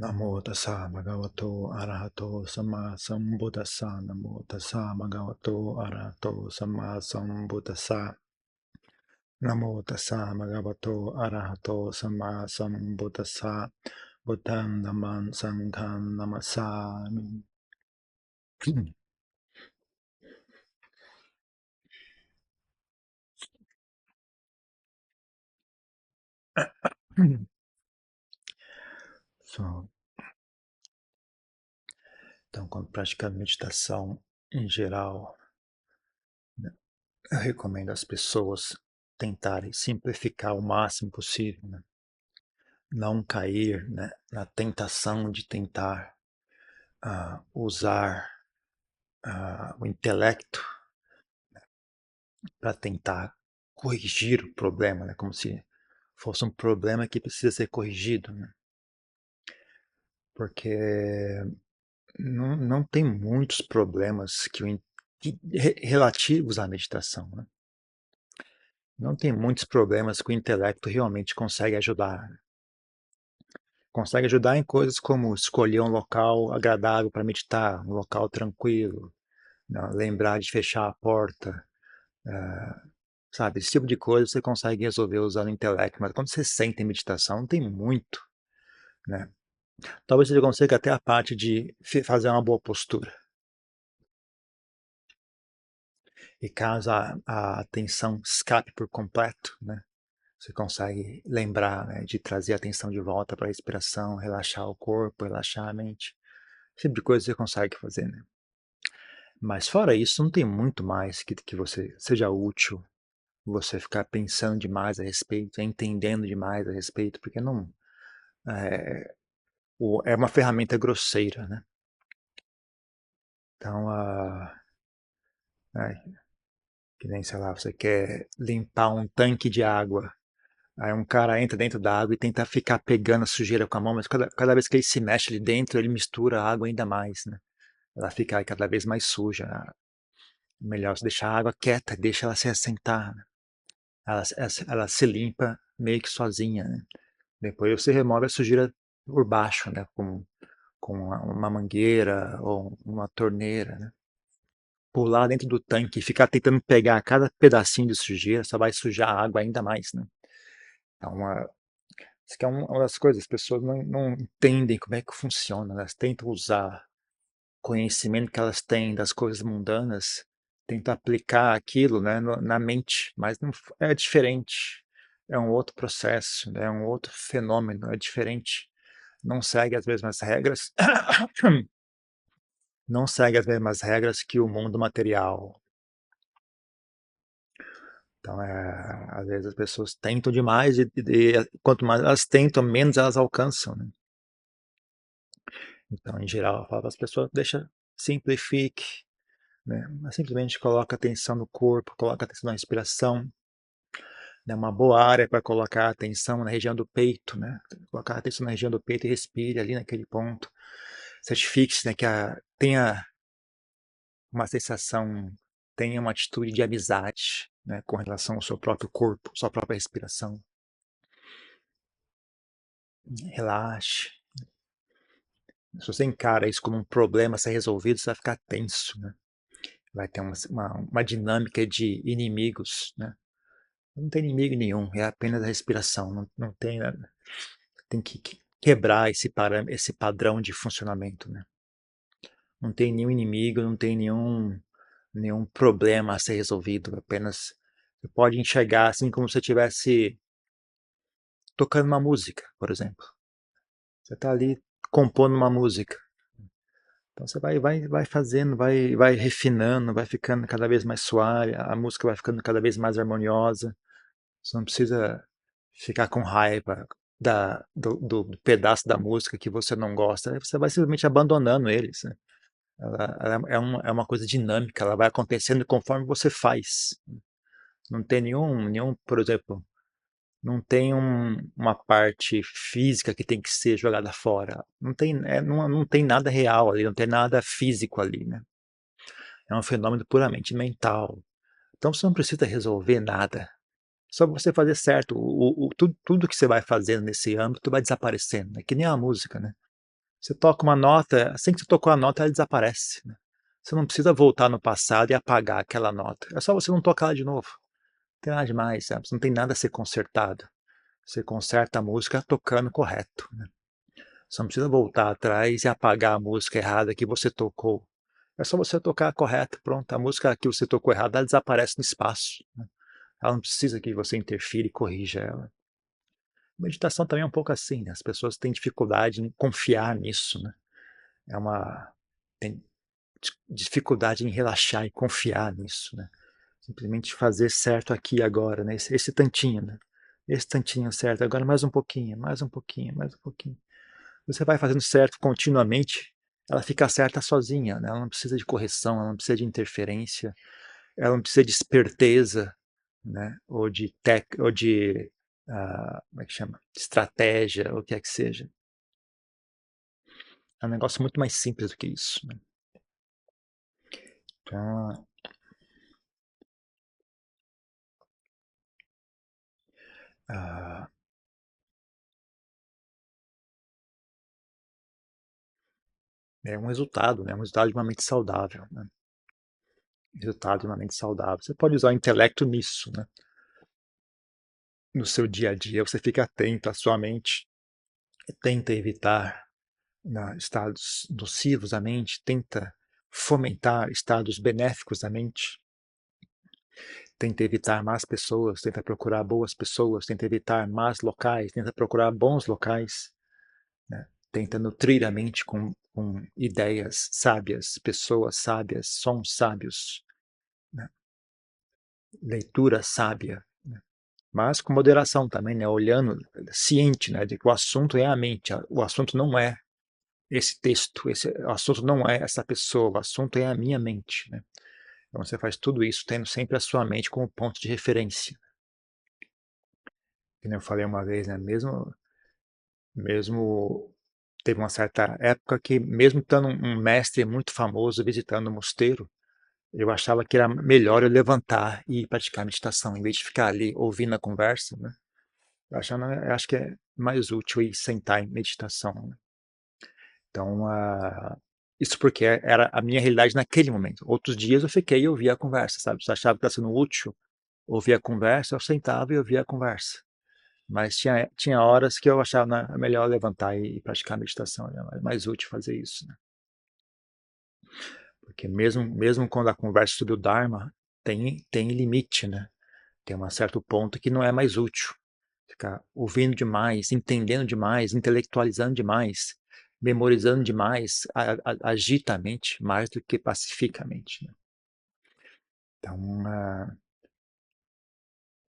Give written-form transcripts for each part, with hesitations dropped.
Namo tassa bhagavato arahato samma sambuddhassa. Namo tassa bhagavato arahato samma sambuddhassa. Namo tassa bhagavato arahato samma sambuddhassa. Buddham dhammam sangham namassami. So, então, quando praticando meditação, em geral, né, eu recomendo às pessoas tentarem simplificar o máximo possível, né? Não cair, né, na tentação de tentar usar o intelecto para tentar corrigir o problema, né, como se fosse um problema que precisa ser corrigido, né? Porque não tem muitos problemas relativos à meditação, né? Não tem muitos problemas que o intelecto realmente consegue ajudar. Consegue ajudar em coisas como escolher um local agradável para meditar, um local tranquilo, né? Lembrar de fechar a porta, sabe? Esse tipo de coisa você consegue resolver usando o intelecto, mas quando você senta em meditação, não tem muito, né? Talvez você consiga até a parte de fazer uma boa postura. E caso a atenção escape por completo, né? Você consegue lembrar, né, de trazer a atenção de volta para a respiração, relaxar o corpo, relaxar a mente. Esse tipo de coisa você consegue fazer, né? Mas fora isso, não tem muito mais que você seja útil, você ficar pensando demais a respeito, entendendo demais a respeito, porque não é, é uma ferramenta grosseira, né? Então, que nem, sei lá, você quer limpar um tanque de água. Aí um cara entra dentro da água e tenta ficar pegando a sujeira com a mão, mas cada vez que ele se mexe ali dentro, ele mistura a água ainda mais, né? Ela fica cada vez mais suja. Melhor você deixar a água quieta, deixa ela se assentar, né? Ela se limpa meio que sozinha, né? Depois você remove a sujeira por baixo, né? Com uma mangueira ou uma torneira, né? Pular dentro do tanque e ficar tentando pegar cada pedacinho de sujeira, só vai sujar a água ainda mais, né? Então, isso que é uma das coisas, as pessoas não entendem como é que funciona, elas tentam usar o conhecimento que elas têm das coisas mundanas, tentam aplicar aquilo, né, na mente, mas não, é diferente, é um outro processo, né, é um outro fenômeno, é diferente, não segue as mesmas regras, não segue as mesmas regras que o mundo material. Então, às vezes as pessoas tentam demais e quanto mais elas tentam, menos elas alcançam, né? Então, em geral, eu falo para as pessoas, simplifique, né? Mas simplesmente coloca atenção no corpo, coloca atenção na respiração, né? Uma boa área para colocar atenção na região do peito, né? Colocar atenção na região do peito e respire ali naquele ponto. Certifique-se, né, que tenha uma sensação, tenha uma atitude de amizade, né, com relação ao seu próprio corpo, sua própria respiração. Relaxe. Se você encara isso como um problema a ser resolvido, você vai ficar tenso, né? Vai ter uma dinâmica de inimigos, né? Não tem inimigo nenhum, é apenas a respiração, não tem nada. Tem que quebrar esse padrão de funcionamento, né? Não tem nenhum inimigo, não tem nenhum problema a ser resolvido, apenas você pode enxergar assim como se você estivesse tocando uma música, por exemplo. Você está ali compondo uma música. Então você vai fazendo, vai refinando, vai ficando cada vez mais suave, a música vai ficando cada vez mais harmoniosa. Você não precisa ficar com raiva do pedaço da música que você não gosta. Você vai simplesmente abandonando eles, né? Ela é uma coisa dinâmica, ela vai acontecendo conforme você faz. Não tem por exemplo, não tem uma parte física que tem que ser jogada fora. Não tem nada real ali, não tem nada físico ali, né? É um fenômeno puramente mental. Então você não precisa resolver nada. Só você fazer certo. Tudo que você vai fazendo nesse âmbito vai desaparecendo. É que nem a música, né? Você toca uma nota, assim que você tocou a nota, ela desaparece, né. Você não precisa voltar no passado e apagar aquela nota, é só você não tocar ela de novo. Não tem nada demais, sabe, não tem nada a ser consertado. Você conserta a música tocando correto, né. Você não precisa voltar atrás e apagar a música errada que você tocou. É só você tocar correto, pronto, a música que você tocou errado, ela desaparece no espaço, né. Ela não precisa que você interfira e corrija ela. Meditação também é um pouco assim, né, as pessoas têm dificuldade em confiar nisso, né. É uma tem dificuldade em relaxar e confiar nisso, né. Simplesmente fazer certo aqui e agora, né, esse tantinho, né. Esse tantinho certo, agora mais um pouquinho, mais um pouquinho, mais um pouquinho. Você vai fazendo certo continuamente, ela fica certa sozinha, né, ela não precisa de correção, ela não precisa de interferência, ela não precisa de esperteza, né, ou de, como é que chama? Estratégia, ou o que é que seja. É um negócio muito mais simples do que isso, né. Então, ah, é um resultado, né, um resultado de uma mente saudável, né, resultado de uma mente saudável. Você pode usar o intelecto nisso, né, no seu dia a dia, você fica atento à sua mente, tenta evitar, né, estados nocivos à mente, tenta fomentar estados benéficos à mente, tenta evitar más pessoas, tenta procurar boas pessoas, tenta evitar más locais, tenta procurar bons locais, né, tenta nutrir a mente com ideias sábias, pessoas sábias, sons sábios, né, leitura sábia, né, mas com moderação também, né, olhando, ciente, né, de que o assunto é a mente, o assunto não é esse texto, o assunto não é essa pessoa, o assunto é a minha mente, né. Então você faz tudo isso tendo sempre a sua mente como ponto de referência. Que nem eu falei uma vez, né, mesmo teve uma certa época que mesmo estando um mestre muito famoso visitando o mosteiro, eu achava que era melhor eu levantar e praticar meditação, em vez de ficar ali ouvindo a conversa, né. Eu acho que é mais útil ir sentar em meditação, né. Então, isso porque era a minha realidade naquele momento. Outros dias eu fiquei e ouvia a conversa, sabe. Se eu achava que estava sendo útil ouvir a conversa, eu sentava e ouvia a conversa. Mas tinha horas que eu achava, né, melhor levantar e praticar a meditação, né, é mais útil fazer isso, né. Porque mesmo quando a conversa sobre o dharma tem limite, né, tem um certo ponto que não é mais útil. Ficar ouvindo demais, entendendo demais, intelectualizando demais, memorizando demais, agita a mente mais do que pacifica a mente, né. Então,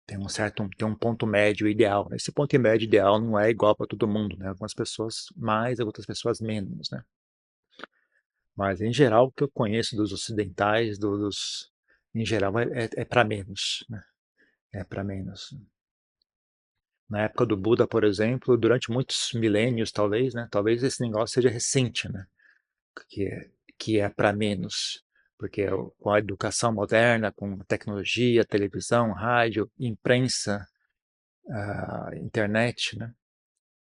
tem um ponto médio ideal, né. Esse ponto médio ideal não é igual para todo mundo, né, algumas pessoas mais, outras pessoas menos, né. Mas em geral o que eu conheço dos ocidentais, dos em geral é para menos, né, é para menos. Na época do Buda, por exemplo, durante muitos milênios talvez, né, talvez esse negócio seja recente, né, que é que é para menos, porque com a educação moderna, com tecnologia, televisão, rádio, imprensa, internet, né,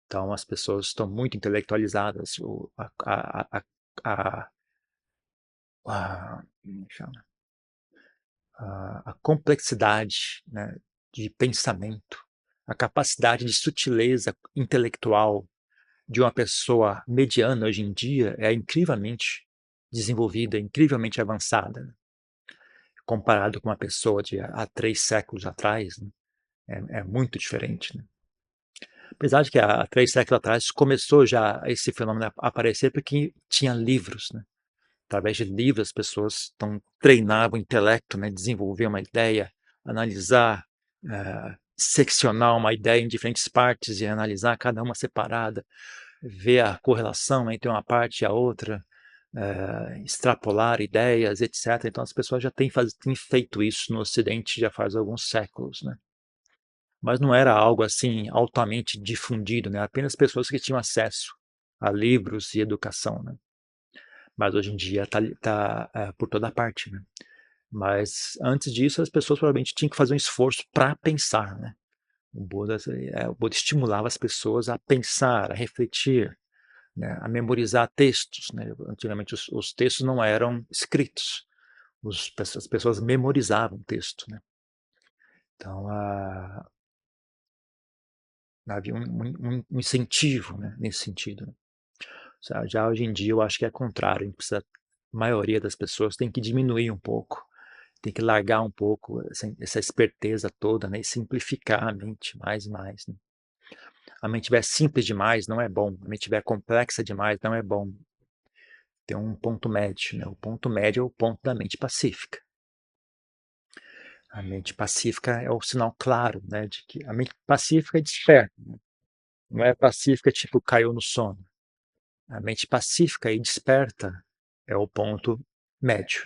então as pessoas estão muito intelectualizadas, o como chama? A complexidade, né, de pensamento, a capacidade de sutileza intelectual de uma pessoa mediana hoje em dia é incrivelmente desenvolvida, incrivelmente avançada, né, comparado com uma pessoa de há 3 séculos atrás, né, é muito diferente, né. Apesar de que há 3 séculos atrás começou já esse fenômeno a aparecer, porque tinha livros, né. Através de livros as pessoas treinavam o intelecto, né, desenvolver uma ideia, analisar, seccionar uma ideia em diferentes partes e analisar cada uma separada, ver a correlação entre uma parte e a outra, extrapolar ideias, etc. Então as pessoas já têm feito isso no ocidente já faz alguns séculos, né. Mas não era algo, assim, altamente difundido, né, apenas pessoas que tinham acesso a livros e educação, né. Mas hoje em dia tá por toda parte, né. Mas antes disso as pessoas provavelmente tinham que fazer um esforço para pensar, né. O Buda estimulava as pessoas a pensar, a refletir, né, a memorizar textos, né. Antigamente os textos não eram escritos, as pessoas memorizavam texto, né. Então, havia um incentivo, né, nesse sentido, né. Já hoje em dia eu acho que é contrário, a gente precisa, a maioria das pessoas tem que diminuir um pouco, tem que largar um pouco essa esperteza toda, né, e simplificar a mente mais e mais, né. A mente estiver simples demais não é bom, a mente estiver complexa demais não é bom. Tem um ponto médio, né, o ponto médio é o ponto da mente pacífica. A mente pacífica é o sinal claro, né, de que a mente pacífica é desperta, né, não é pacífica tipo caiu no sono. A mente pacífica e desperta é o ponto médio.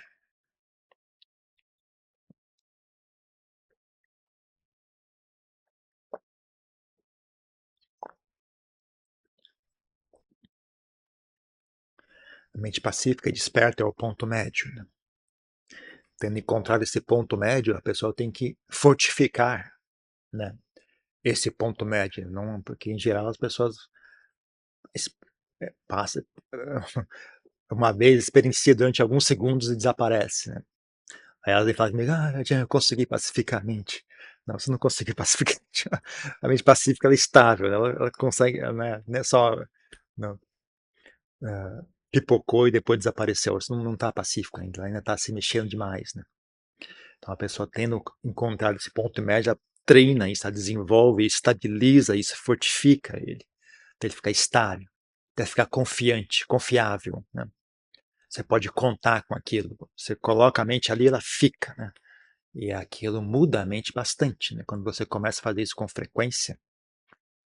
A mente pacífica e desperta é o ponto médio, né. Tendo encontrado esse ponto médio, a pessoa tem que fortificar, né, esse ponto médio, não, porque em geral as pessoas es passa uma vez, experiencia durante alguns segundos e desaparece, né. Aí ela vem falar comigo: "Ah, eu consegui pacificar a mente". Não, você não conseguiu pacificar a mente pacífica, ela é estável, ela consegue, né, não é só, não, pipocou e depois desapareceu, isso não está pacífico ainda, ela ainda está se mexendo demais, né. Então a pessoa tendo encontrado esse ponto médio, ela treina isso, ela desenvolve, estabiliza isso, fortifica ele, até ele ficar estável, até ficar confiante, confiável, né. Você pode contar com aquilo, você coloca a mente ali, ela fica, né. E aquilo muda a mente bastante, né, quando você começa a fazer isso com frequência,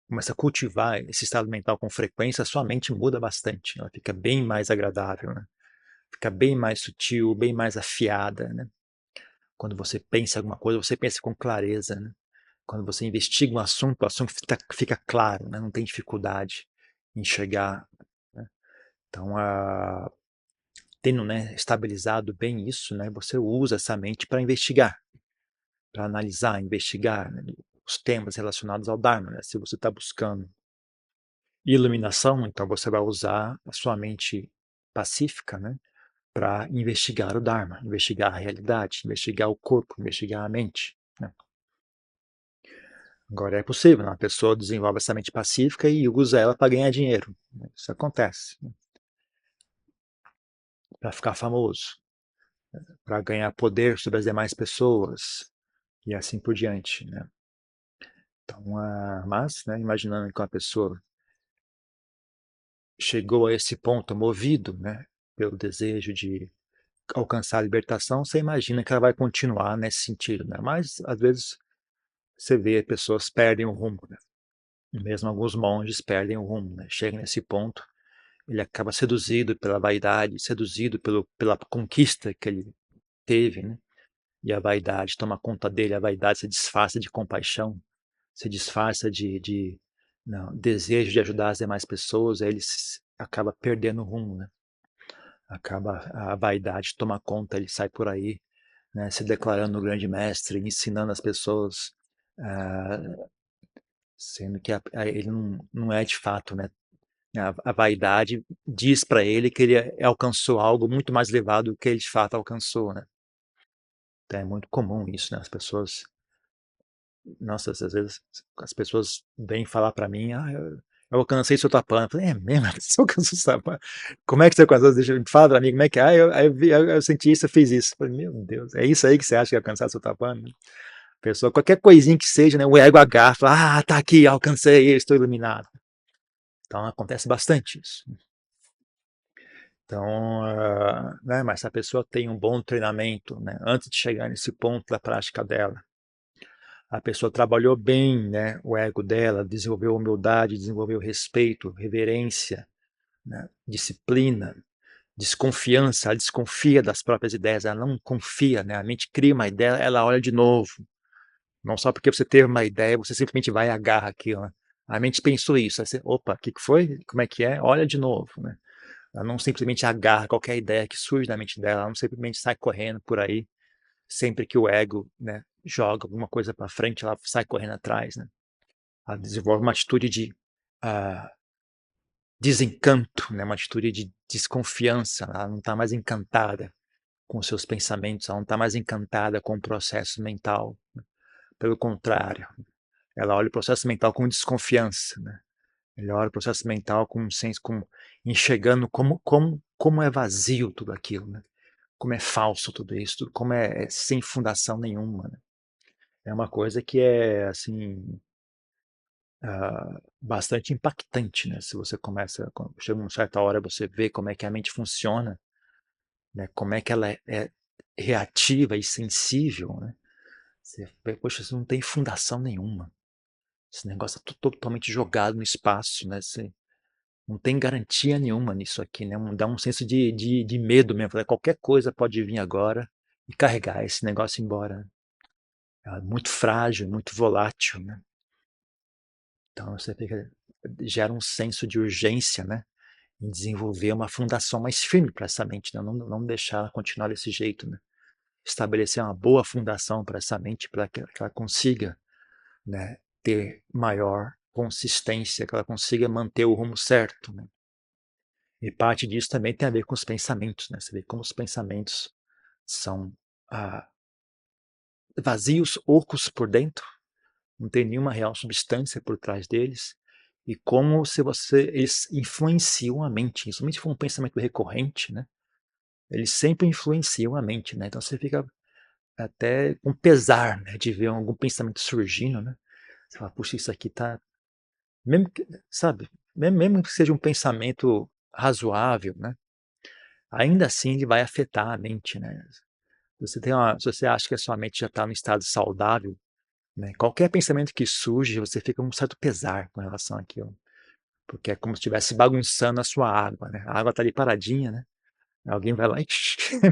começa a cultivar esse estado mental com frequência, a sua mente muda bastante, ela fica bem mais agradável, né, fica bem mais sutil, bem mais afiada, né. Quando você pensa em alguma coisa, você pensa com clareza, né. Quando você investiga um assunto, o assunto fica claro, né, não tem dificuldade em enxergar, né. Então, tendo, né, estabilizado bem isso, né, você usa essa mente para investigar, para analisar, investigar, né, os temas relacionados ao Dharma, né. Se você está buscando iluminação, então você vai usar a sua mente pacífica, né, para investigar o Dharma, investigar a realidade, investigar o corpo, investigar a mente, né. Agora é possível, né, a pessoa desenvolve essa mente pacífica e usa ela para ganhar dinheiro, né, isso acontece, né, para ficar famoso, para ganhar poder sobre as demais pessoas e assim por diante, né. Então, mas, né, imaginando que uma pessoa chegou a esse ponto movido, né, pelo desejo de alcançar a libertação, você imagina que ela vai continuar nesse sentido, né, mas às vezes você vê pessoas perdem o rumo, né, mesmo alguns monges perdem o rumo, né, chega nesse ponto, ele acaba seduzido pela vaidade, seduzido pela conquista que ele teve, né, e a vaidade toma conta dele, a vaidade se disfarça de compaixão, se disfarça de não, desejo de ajudar as demais pessoas, aí ele acaba perdendo o rumo, né, acaba a vaidade toma conta, ele sai por aí, né, se declarando o grande mestre, ensinando as pessoas, ah, sendo que ele não é de fato, né, a vaidade diz para ele que ele alcançou algo muito mais elevado do que ele de fato alcançou, né. Então é muito comum isso, né, as pessoas, nossa, às vezes as pessoas vêm falar para mim: "Ah, eu alcancei Sotapanã", eu falei: "É mesmo? Você alcançou Sotapanã? Como é que você alcançou? Fala para mim como é que é". "Ah, eu senti isso, eu fiz isso". Eu falei: "Meu Deus, é isso aí que você acha que é alcançar Sotapanã?". Pessoa, qualquer coisinha que seja, né, o ego agarra, fala: "Ah, tá aqui, alcancei, estou iluminado". Então acontece bastante isso. Então, né, mas se a pessoa tem um bom treinamento, né, antes de chegar nesse ponto da prática dela, a pessoa trabalhou bem, né, o ego dela, desenvolveu humildade, desenvolveu respeito, reverência, né, disciplina, desconfiança, ela desconfia das próprias ideias, ela não confia, né, a mente cria uma ideia, ela olha de novo, não só porque você teve uma ideia, você simplesmente vai e agarra aquilo, né. A mente pensou isso, aí você: "Opa, o que que foi? Como é que é? Olha de novo", né. Ela não simplesmente agarra qualquer ideia que surge na mente dela, ela não simplesmente sai correndo por aí, sempre que o ego, né, joga alguma coisa para frente, ela sai correndo atrás, né. Ela desenvolve uma atitude de, ah, desencanto, né, uma atitude de desconfiança, ela não está mais encantada com os seus pensamentos, ela não está mais encantada com o processo mental. Pelo contrário, ela olha o processo mental com desconfiança, né? Ela olha o processo mental com um senso, enxergando como é vazio tudo aquilo, né? Como é falso tudo isso, como é sem fundação nenhuma, né? É uma coisa que é, assim, bastante impactante, né? Se você chega uma certa hora, você vê como é que a mente funciona, né? Como é que ela é reativa e sensível, né? Você vê, poxa, isso não tem fundação nenhuma. Esse negócio é totalmente jogado no espaço, né? Você não tem garantia nenhuma nisso aqui, né? Dá um senso de medo mesmo. Qualquer coisa pode vir agora e carregar esse negócio embora. É muito frágil, muito volátil, né? Então você gera um senso de urgência, né? Em desenvolver uma fundação mais firme para essa mente, né? Não deixar ela continuar desse jeito, né? Estabelecer uma boa fundação para essa mente, para que ela consiga, né, ter maior consistência, que ela consiga manter o rumo certo, né? E parte disso também tem a ver com os pensamentos, né? Você vê como os pensamentos são ah, vazios, ocos por dentro, não tem nenhuma real substância por trás deles, e como se eles influenciam a mente, principalmente se for um pensamento recorrente, né? Eles sempre influenciam a mente, né? Então você fica até com pesar, né, de ver algum pensamento surgindo, né? Você fala, puxa, isso aqui tá, mesmo que, sabe, mesmo que seja um pensamento razoável, né? Ainda assim ele vai afetar a mente, né? Se você acha que a sua mente já está no estado saudável, né? Qualquer pensamento que surge, você fica com um certo pesar com relação àquilo, porque é como se estivesse bagunçando a sua água, né? A água está ali paradinha, né? Alguém vai lá e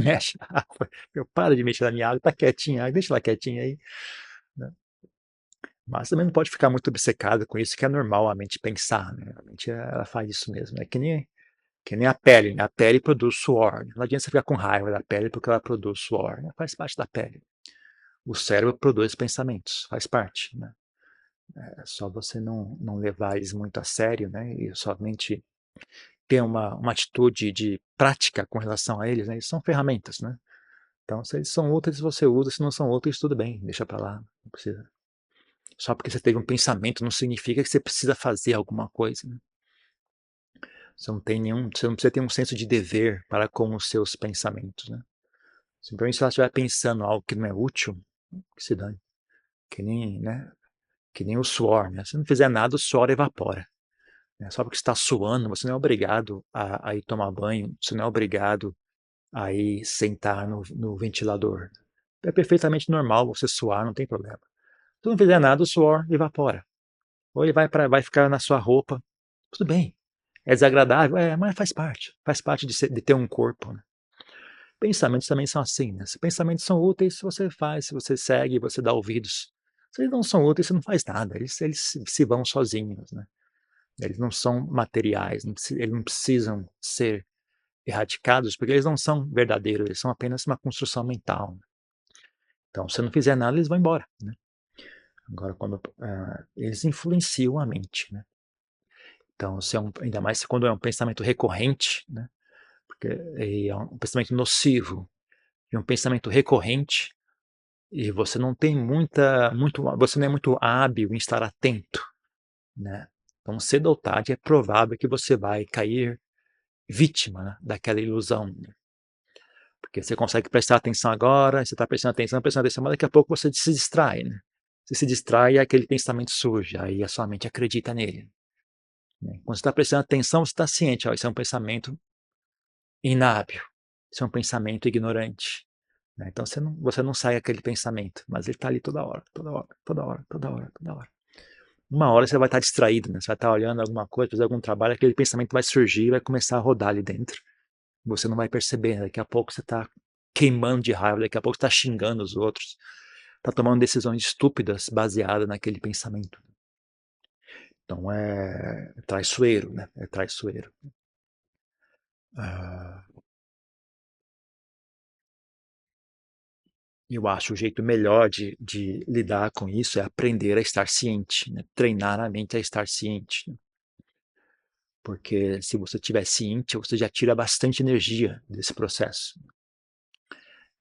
mexe na água. Eu paro de mexer na minha água, tá quietinha, deixa ela quietinha aí, né? Mas também não pode ficar muito obcecado com isso, que é normal a mente pensar, né? A mente ela faz isso mesmo, é que nem a pele, né? A pele produz suor. Não adianta você ficar com raiva da pele porque ela produz suor, né? Faz parte da pele. O cérebro produz pensamentos, faz parte, né? É só você não levar eles muito a sério, né? E somente ter uma atitude de prática com relação a eles, né? Eles são ferramentas, né? Então, se eles são úteis, você usa. Se não são úteis, tudo bem, deixa para lá. Não precisa. Só porque você teve um pensamento não significa que você precisa fazer alguma coisa, né? Você não precisa ter um senso de dever para com os seus pensamentos, né? Simplesmente se ela estiver pensando algo que não é útil, que se dane. Que nem, né? Que nem o suor, né? Se não fizer nada, o suor evapora. Né? Só porque está suando, você não é obrigado a ir tomar banho, você não é obrigado a ir sentar no ventilador. É perfeitamente normal você suar, não tem problema. Se não fizer nada, o suor evapora. Ou ele vai ficar na sua roupa. Tudo bem. É desagradável? É, mas faz parte. Faz parte de ter um corpo, né? Pensamentos também são assim, né? Se pensamentos são úteis, você faz, se você segue, você dá ouvidos. Se eles não são úteis, você não faz nada. Eles se vão sozinhos, né? Eles não são materiais, eles não precisam ser erradicados, porque eles não são verdadeiros, eles são apenas uma construção mental, né? Então, se não fizer nada, eles vão embora, né? Agora, quando eles influenciam a mente, né? Então, ainda mais quando é um pensamento recorrente, né? Porque é um pensamento nocivo e um pensamento recorrente, e você não tem você não é muito hábil em estar atento, né? Então, cedo ou tarde é provável que você vai cair vítima, né, daquela ilusão, né? Porque você consegue prestar atenção agora, você está prestando atenção, mas daqui a pouco você se distrai, né? Você se distrai e aquele pensamento surge, aí a sua mente acredita nele, né? Quando você está prestando atenção, você está ciente, ó, isso é um pensamento inábil, isso é um pensamento ignorante, né? Então você não sai aquele pensamento, mas ele está ali toda hora, toda hora, toda hora, toda hora, toda hora. Uma hora você vai estar distraído, né? Você vai estar olhando alguma coisa, fazer algum trabalho, aquele pensamento vai surgir e vai começar a rodar ali dentro. Você não vai perceber, né? Daqui a pouco você está queimando de raiva, daqui a pouco está xingando os outros, está tomando decisões estúpidas baseadas naquele pensamento. Então é traiçoeiro, né? É traiçoeiro. Ah, eu acho o jeito melhor de lidar com isso é aprender a estar ciente, né? Treinar a mente a estar ciente, né? porque se você estiver ciente, você já tira bastante energia desse processo.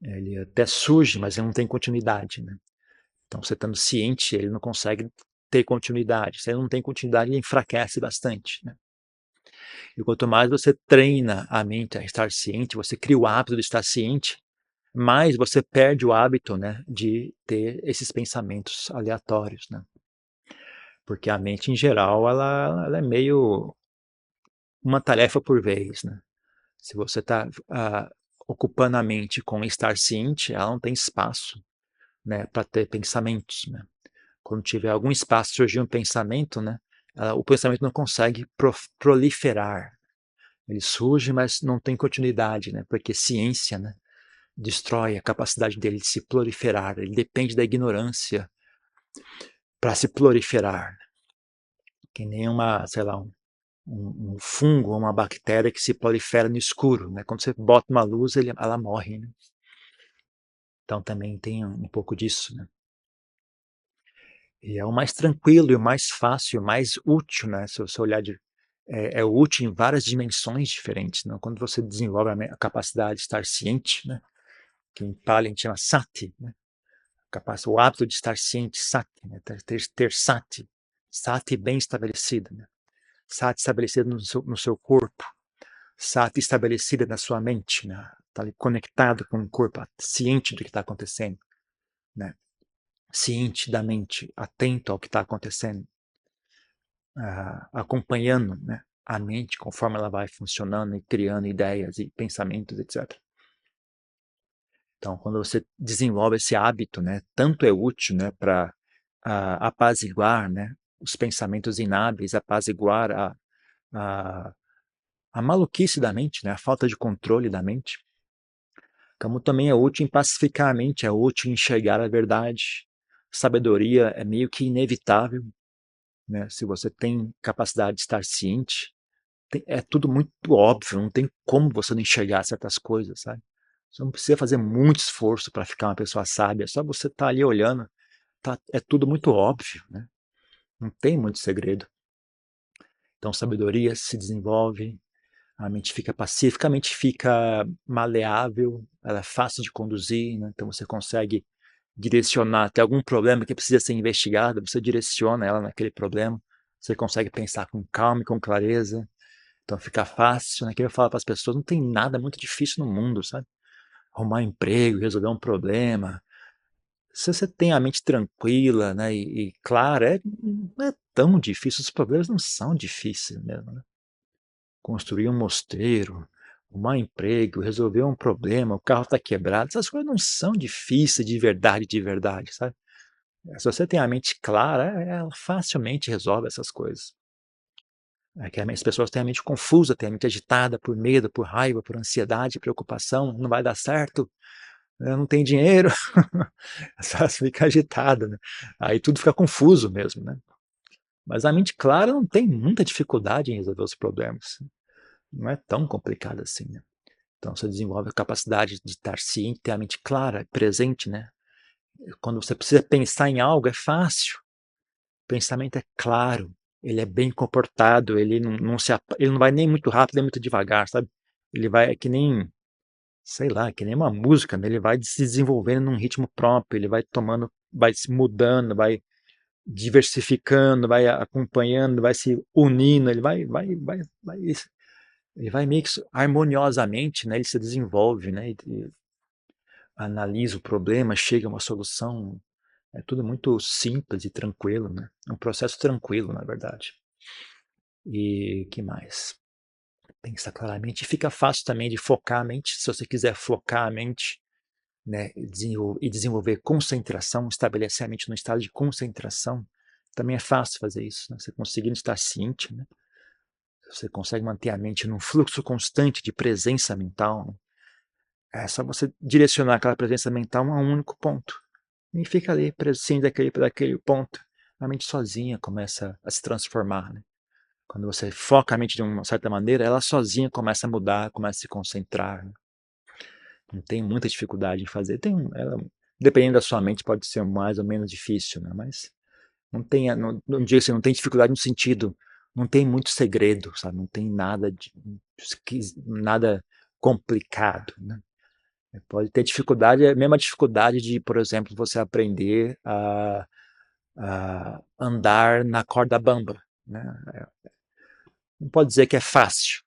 Ele até surge, mas ele não tem continuidade, né? Então, você estando ciente, ele não consegue ter continuidade. Se ele não tem continuidade, ele enfraquece bastante, né? E quanto mais você treina a mente a estar ciente, você cria o hábito de estar ciente, mais você perde o hábito, né, de ter esses pensamentos aleatórios, né? Porque a mente, em geral, ela é meio uma tarefa por vez, né? Se você está ocupando a mente com estar ciente, ela não tem espaço, né, para ter pensamentos, né? Quando tiver algum espaço, surgir um pensamento, né, o pensamento não consegue proliferar. Ele surge, mas não tem continuidade, né? Porque ciência, né, destrói a capacidade dele de se proliferar. Ele depende da ignorância para se proliferar. Que nem uma, sei lá, um fungo, uma bactéria que se prolifera no escuro, né? Quando você bota uma luz, ela morre, né? Então também tem um pouco disso, né? E é o mais tranquilo, e o mais fácil, o mais útil, né? Se você olhar é útil em várias dimensões diferentes, né? Quando você desenvolve a capacidade de estar ciente, né? Que em Pali a gente chama sati, né? O hábito de estar ciente, sati, né? ter sati, sati bem estabelecida, né? Sati estabelecida no seu corpo, sati estabelecida na sua mente, né? Está ali conectado com o corpo, ciente do que está acontecendo, né? Ciente da mente, atento ao que está acontecendo, acompanhando, né, a mente conforme ela vai funcionando e criando ideias e pensamentos, etc. Então, quando você desenvolve esse hábito, né, tanto é útil, né, para apaziguar, né, os pensamentos inábeis, apaziguar a, a maluquice da mente, né, a falta de controle da mente, como também é útil em pacificar a mente, é útil em enxergar a verdade. Sabedoria é meio que inevitável, né, se você tem capacidade de estar ciente, é tudo muito óbvio, não tem como você não enxergar certas coisas, sabe? Você não precisa fazer muito esforço para ficar uma pessoa sábia, só você estar ali olhando, é tudo muito óbvio, né? Não tem muito segredo. Então, sabedoria se desenvolve, a mente fica pacífica, a mente fica maleável, ela é fácil de conduzir, né? Então você consegue direcionar, tem algum problema que precisa ser investigado, você direciona ela naquele problema, você consegue pensar com calma e com clareza, então fica fácil, né? Que eu falo para as pessoas, não tem nada muito difícil no mundo, sabe? Arrumar um emprego, resolver um problema. Se você tem a mente tranquila, né, e clara, não é tão difícil, os problemas não são difíceis mesmo, né? Construir um mosteiro, arrumar um emprego, resolver um problema, o carro está quebrado, essas coisas não são difíceis de verdade, sabe? Se você tem a mente clara, ela facilmente resolve essas coisas. É que as pessoas têm a mente confusa, têm a mente agitada por medo, por raiva, por ansiedade, preocupação, não vai dar certo, eu não tenho dinheiro, só fica agitada, né? Aí tudo fica confuso mesmo, né? Mas a mente clara não tem muita dificuldade em resolver os problemas, não é tão complicado assim, né? Então você desenvolve a capacidade de estar ciente, ter a mente clara, presente, né? Quando você precisa pensar em algo, é fácil. O pensamento é claro, ele é bem comportado, ele não vai nem muito rápido nem muito devagar, sabe? Ele vai é que nem, sei lá, que nem uma música, né? Ele vai se desenvolvendo num ritmo próprio, ele vai tomando, vai se mudando, vai diversificando, vai acompanhando, vai se unindo, ele vai meio que harmoniosamente, né? Ele se desenvolve, né? E analisa o problema, chega a uma solução. É tudo muito simples e tranquilo, né? É um processo tranquilo, na verdade. E que mais? Pensar claramente. Fica fácil também de focar a mente, se você quiser focar a mente, né, e desenvolver concentração, estabelecer a mente num estado de concentração, também é fácil fazer isso, né? Você conseguindo estar ciente, né? Você consegue manter a mente num fluxo constante de presença mental, né? É só você direcionar aquela presença mental a um único ponto. E fica ali, presente daquele ponto. A mente sozinha começa a se transformar, né? Quando você foca a mente de uma certa maneira, ela sozinha começa a mudar, começa a se concentrar, né? Não tem muita dificuldade em fazer. Dependendo da sua mente, pode ser mais ou menos difícil, né? Mas não digo assim, não tem dificuldade no sentido não tem muito segredo, sabe? Não tem nada complicado, né? Pode ter dificuldade, a mesma dificuldade de, por exemplo, você aprender a andar na corda bamba, né? Não pode dizer que é fácil,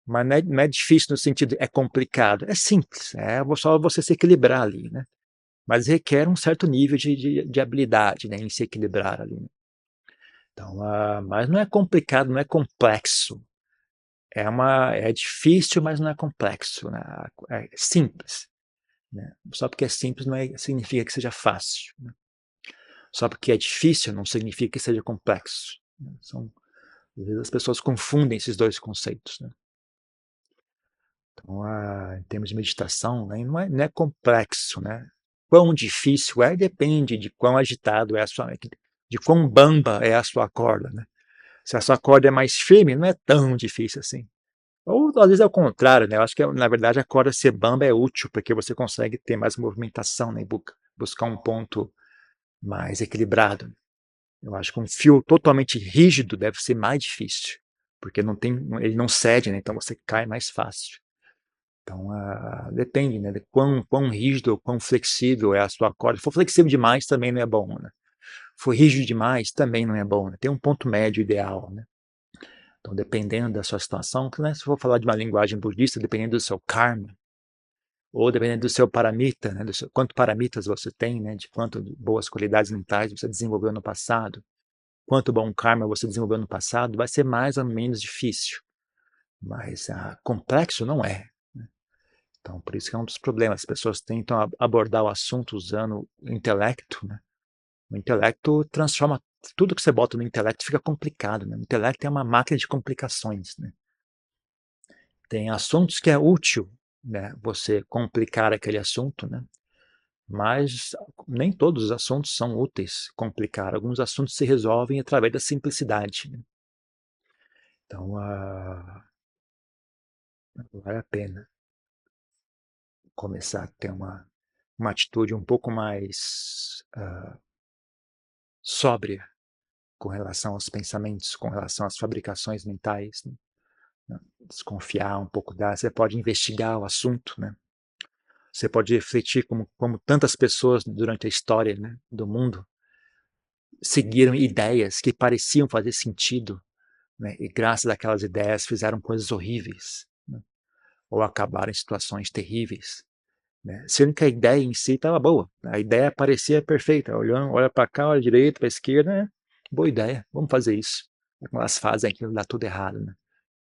mas não é difícil no sentido, é complicado. É simples, é só você se equilibrar ali, né? Mas requer um certo nível de habilidade, né, em se equilibrar ali, né? Então, mas não é complicado, não é complexo. É difícil, mas não é complexo, né? É simples, né? Só porque é simples não significa que seja fácil, né? Só porque é difícil não significa que seja complexo, né? Às vezes as pessoas confundem esses dois conceitos, né? Então, em termos de meditação, né, não é complexo, né? Quão difícil é, depende de quão agitado é de quão bamba é a sua corda, né? Se a sua corda é mais firme, não é tão difícil assim. Ou às vezes é o contrário, né? Eu acho que na verdade a corda ser bamba é útil, porque você consegue ter mais movimentação, né? Buscar um ponto mais equilibrado. Eu acho que um fio totalmente rígido deve ser mais difícil, porque ele não cede, né? Então você cai mais fácil. Então, depende, né, de quão rígido ou quão flexível é a sua corda. Se for flexível demais, também não é bom, né? Se for rígido demais, também não é bom, né? Tem um ponto médio ideal, né? Então, dependendo da sua situação, né, se for falar de uma linguagem budista, dependendo do seu karma, ou dependendo do seu paramita, né, quanto paramitas você tem, né, de quanto boas qualidades mentais você desenvolveu no passado, quanto bom karma você desenvolveu no passado, vai ser mais ou menos difícil. Mas complexo não é. Então, por isso que é um dos problemas. As pessoas tentam abordar o assunto usando o intelecto, né? O intelecto transforma tudo que você bota no intelecto fica complicado, né? O intelecto é uma máquina de complicações, né? Tem assuntos que é útil, né, você complicar aquele assunto, né? Mas nem todos os assuntos são úteis complicar. Alguns assuntos se resolvem através da simplicidade, né? Então, vale a pena começar a ter uma atitude um pouco mais sóbria com relação aos pensamentos, com relação às fabricações mentais, né? Desconfiar um pouco você pode investigar o assunto, né? Você pode refletir como tantas pessoas durante a história, né, do mundo seguiram ideias que pareciam fazer sentido, né, e graças àquelas ideias fizeram coisas horríveis, né, ou acabaram em situações terríveis, né, sendo que a ideia em si estava boa, a ideia parecia perfeita, olha para cá, olha direito, para a esquerda, né, boa ideia, vamos fazer isso. Elas fazem aquilo, dá tudo errado, né?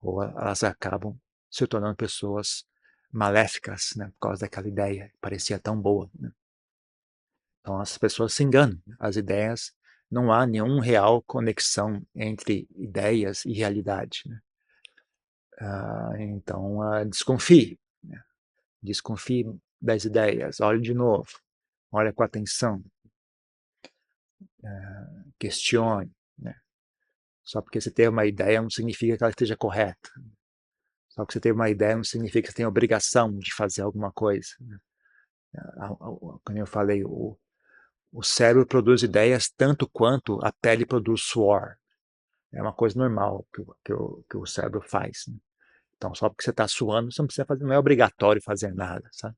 Ou elas acabam se tornando pessoas maléficas, né, por causa daquela ideia que parecia tão boa, né? Então as pessoas se enganam. As ideias, não há nenhuma real conexão entre ideias e realidade, né? Então desconfie, né? Desconfie das ideias, olhe de novo, olhe com atenção, questione, né? Só porque você teve uma ideia não significa que ela esteja correta. Só porque você teve uma ideia não significa que você tem a obrigação de fazer alguma coisa, né? Como eu falei, o cérebro produz ideias tanto quanto a pele produz suor. É uma coisa normal que o cérebro faz, né? Então, só porque você está suando, você não precisa fazer, não é obrigatório fazer nada, sabe?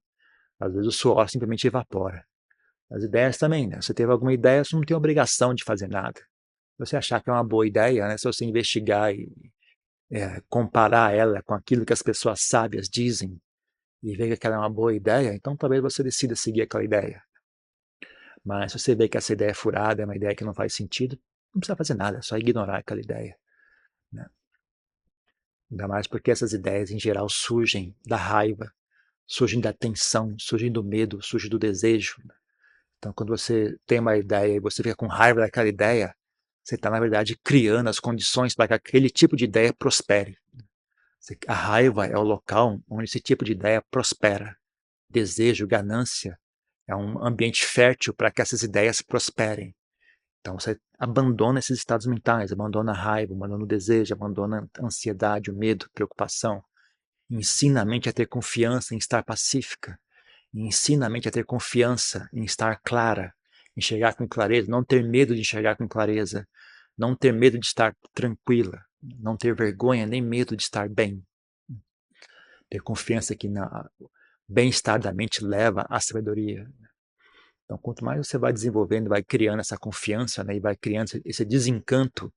Às vezes o suor simplesmente evapora. As ideias também, né? Você teve alguma ideia, você não tem obrigação de fazer nada. Se você achar que é uma boa ideia, né? Se você investigar e comparar ela com aquilo que as pessoas sábias dizem e ver que aquela é uma boa ideia, então talvez você decida seguir aquela ideia. Mas se você vê que essa ideia é furada, é uma ideia que não faz sentido, não precisa fazer nada, é só ignorar aquela ideia, né? Ainda mais porque essas ideias, em geral, surgem da raiva, surgem da tensão, surgem do medo, surgem do desejo. Então, quando você tem uma ideia e você fica com raiva daquela ideia, você está, na verdade, criando as condições para que aquele tipo de ideia prospere. A raiva é o local onde esse tipo de ideia prospera. Desejo, ganância, é um ambiente fértil para que essas ideias prosperem. Então você abandona esses estados mentais, abandona a raiva, abandona o desejo, abandona a ansiedade, o medo, a preocupação. Ensina a mente a ter confiança em estar pacífica. Ensina a mente a ter confiança em estar clara, enxergar com clareza, não ter medo de enxergar com clareza, não ter medo de estar tranquila, Não ter vergonha nem medo de estar bem. Ter confiança que o bem-estar da mente leva à sabedoria. Então, quanto mais você vai desenvolvendo, vai criando essa confiança, né, e vai criando esse desencanto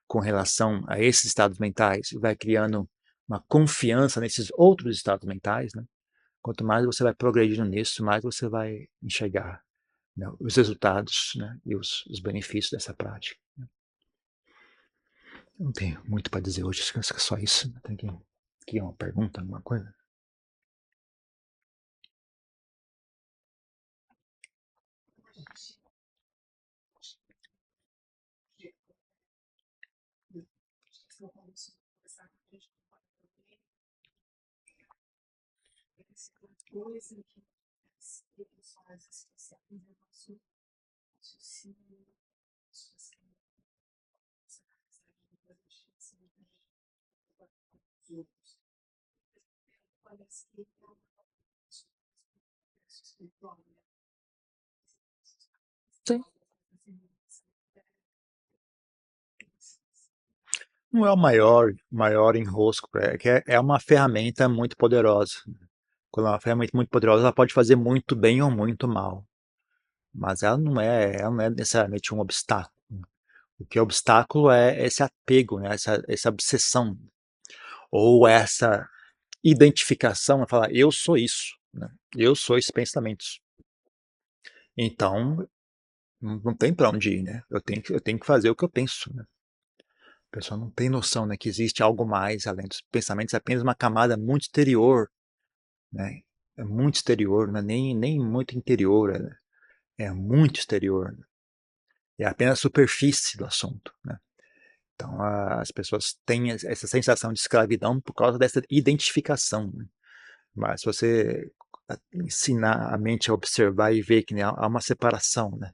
com relação a esses estados mentais, vai criando uma confiança nesses outros estados mentais, né? Quanto mais você vai progredindo nisso, mais você vai enxergar, né, os resultados, né, e os benefícios dessa prática. Não tenho muito para dizer hoje, acho que é só isso. Tem aqui uma pergunta, alguma coisa? Sim. Não é o maior enrosco, que é uma ferramenta muito poderosa. Quando é uma ferramenta muito poderosa, ela pode fazer muito bem ou muito mal. Mas ela não é necessariamente um obstáculo. O que é obstáculo é esse apego, né? essa obsessão, ou essa identificação, falar, eu sou isso, né? Eu sou esses pensamentos. Então, não tem para onde ir, né? Eu tenho que fazer o que eu penso, né? A pessoa não tem noção, né, que existe algo mais além dos pensamentos, é apenas uma camada muito exterior, né? É muito exterior, não é nem muito interior, é muito exterior, né? É apenas a superfície do assunto, né? Então, as pessoas têm essa sensação de escravidão por causa dessa identificação, né? Mas se você ensinar a mente a observar e ver que, né, há uma separação, né?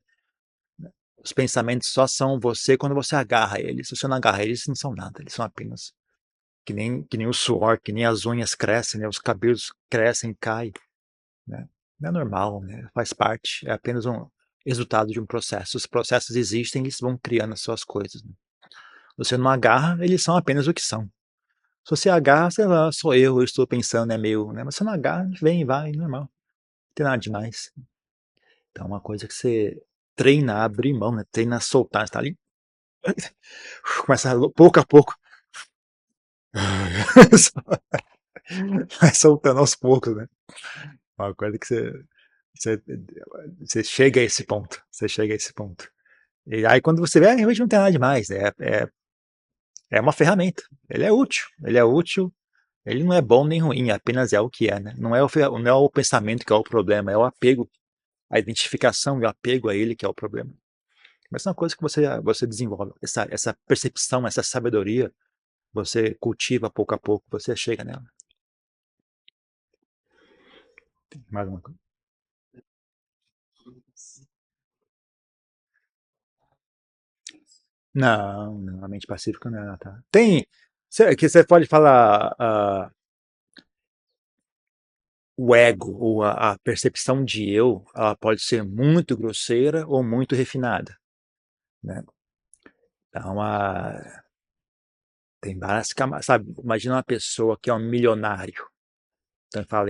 Os pensamentos só são você quando você agarra eles. Se você não agarra eles, não são nada. Eles são apenas que nem o suor, que nem as unhas crescem, né? Os cabelos crescem e caem, né? Não é normal, né? Faz parte. É apenas um resultado de um processo. Os processos existem, eles vão criando as suas coisas, né? Você não agarra, eles são apenas o que são. Se você agarra, sei lá, sou eu estou pensando, é meu, né? Mas você não agarra, vem, vai, normal. Não tem nada demais. Então, é uma coisa que você treina a abrir mão, né? Treina a soltar. Você tá ali, começa pouco a pouco. Vai soltando aos poucos, né? Uma coisa que você, você chega a esse ponto. Você chega a esse ponto. E aí, quando você vê, realmente não tem nada demais. Né? É uma ferramenta. Ele é útil. Ele é útil. Ele não é bom nem ruim, apenas é o que é, né? Não é o pensamento que é o problema, é o apego, a identificação e o apego a ele que é o problema. Mas é uma coisa que você desenvolve, essa percepção, essa sabedoria, você cultiva pouco a pouco, você chega nela. Mais uma coisa. Não, não, a mente pacífica não é, tá? Que você pode falar, o ego, ou a percepção de eu, ela pode ser muito grosseira ou muito refinada, né? Então, tem várias camadas, sabe? Imagina uma pessoa que é um milionário. Então ele fala,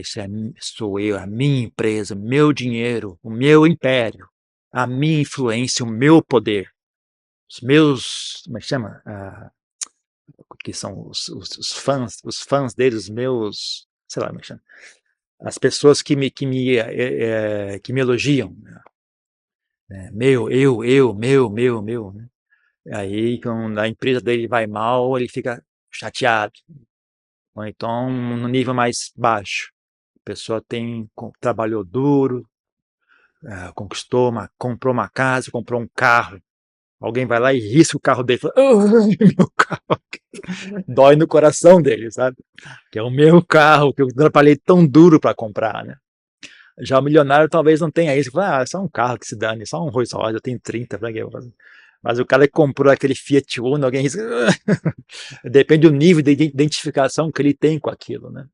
sou eu, a minha empresa, meu dinheiro, o meu império, a minha influência, o meu poder. Os meus, como é que chama? Que são os fãs deles, os meus, sei lá como é que chama. As pessoas que me elogiam, né? Meu, né? Aí, quando a empresa dele vai mal, ele fica chateado. Ou então, no nível mais baixo, a pessoa trabalhou duro, comprou uma casa, comprou um carro. Alguém vai lá e risca o carro dele, fala, oh, meu carro. Dói no coração dele, sabe? Que é o meu carro que eu trabalhei tão duro para comprar, né? Já o milionário talvez não tenha isso. Fala, é só um carro que se dane, só um Rolls Royce, eu tenho 30, pra quê? Mas o cara que comprou aquele Fiat Uno, alguém risca. Depende do nível de identificação que ele tem com aquilo, né?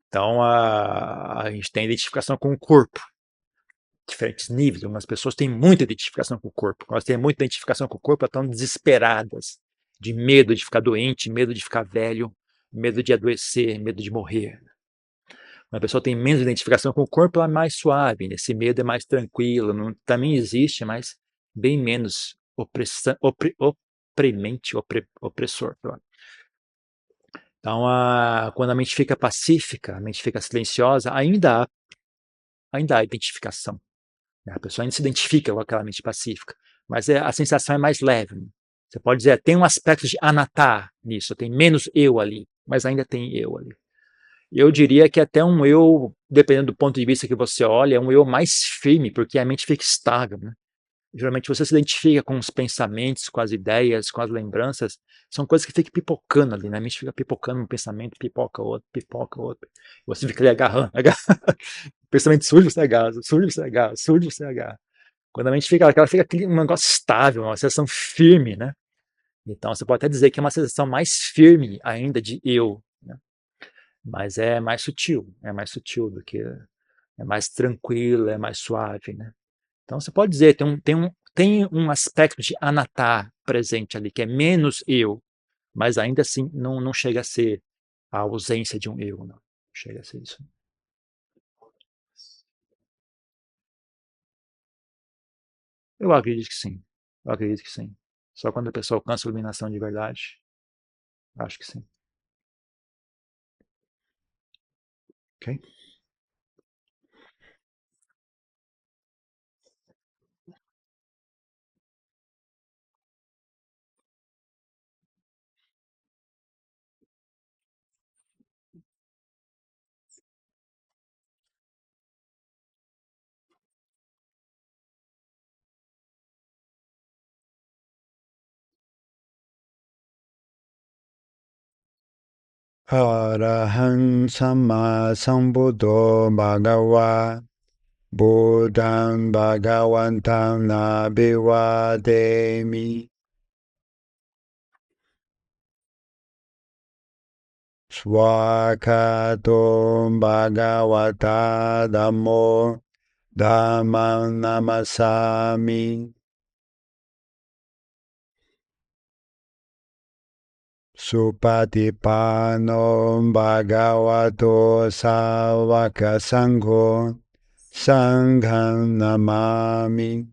Então a gente tem identificação com o corpo, diferentes níveis. Algumas pessoas têm muita identificação com o corpo. Elas têm muita identificação com o corpo, elas estão desesperadas de medo de ficar doente, medo de ficar velho, medo de adoecer, medo de morrer. Quando a pessoa tem menos identificação com o corpo, ela é mais suave, esse medo é mais tranquilo, também existe, mas bem menos opremente, opressor. Então, quando a mente fica pacífica, a mente fica silenciosa, ainda há identificação. A pessoa ainda se identifica com aquela mente pacífica, mas a sensação é mais leve. Você pode dizer, tem um aspecto de anatar nisso, tem menos eu ali, mas ainda tem eu ali. Eu diria que até um eu, dependendo do ponto de vista que você olha, é um eu mais firme, porque a mente fica estável, né? Geralmente você se identifica com os pensamentos, com as ideias, com as lembranças, são coisas que ficam pipocando ali, né? A mente fica pipocando um pensamento, pipoca outro, pipoca outro. Você fica ali agarrando, pensamento surge, você agarra, surge, você agarra, surge, você agarra. Quando a mente fica, ela fica aquele um negócio estável, uma sensação firme, né? Então você pode até dizer que é uma sensação mais firme ainda de eu, né? Mas é mais sutil do que é mais tranquilo, é mais suave, né? Então você pode dizer, tem um aspecto de anatar presente ali, que é menos eu, mas ainda assim não chega a ser a ausência de um eu, não chega a ser isso. Eu acredito que sim, eu acredito que sim. Só quando a pessoa alcança a iluminação de verdade, acho que sim. Ok? Arahang Samma Sambuddho Bhagava Buddhang Bhagavantam Nabhivademi Swakato Bhagavata Dhammo Dhammam Namasami Supatipano Bhagavato Savaka Sangho Sangham Namami